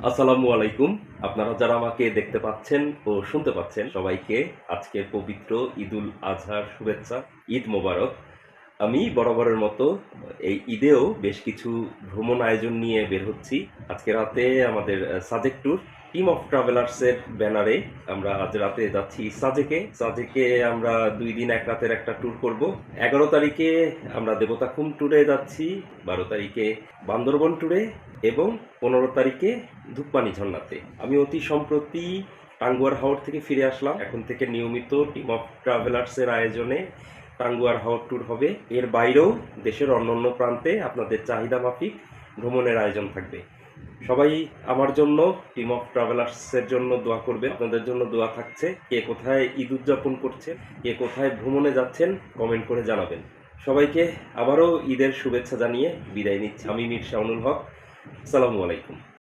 আসসালামু আলাইকুম। আপনারা যারা আমাকে দেখতে পাচ্ছেন ও শুনতে পাচ্ছেন সবাইকে আজকে পবিত্র ঈদুল আজহার শুভেচ্ছা। ঈদ মোবারক। আমি বরাবরের মতো এই ঈদেও বেশ কিছু ভ্রমণ আয়োজন নিয়ে বের হচ্ছি। আজকে রাতে আমাদের সাজেক ট্যুর টিম অফ ট্রাভেলার্সের ব্যানারে আমরা আজ রাতে যাচ্ছি সাজেকে আমরা 2 দিন 1 রাতের একটা ট্যুর করব। 11 তারিখে আমরা দেবতাখুম ট্যুরে যাচ্ছি, 12 তারিখে বান্দরবন ট্যুরে এবং 15 তারিখে ধূপপানি ঝর্ণাতে। আমি অতি সম্প্রতি টাঙ্গুয়ার হাওর থেকে ফিরে আসলাম। এখন থেকে নিয়মিত টিম অফ ট্রাভেলার্সের আয়োজনে টাঙ্গুয়ার হাওর ট্যুর হবে। এর বাইরেও দেশের অন্যান্য প্রান্তে আপনাদের চাহিদা মাফিক ভ্রমণের আয়োজন থাকবে। সবাই আমার জন্য, টিম অফ ট্রাভেলার্সের জন্য দোয়া করবেন। আপনাদের জন্য দোয়া থাকছে। কে কোথায় ঈদ উদযাপন করছেন, কে কোথায় ভ্রমণে যাচ্ছেন, কমেন্ট করে জানাবেন। সবাইকে আবারও ঈদের শুভেচ্ছা জানিয়ে বিদায় নিচ্ছি। আমি মীর শাওনুল হক। আসসালামু আলাইকুম।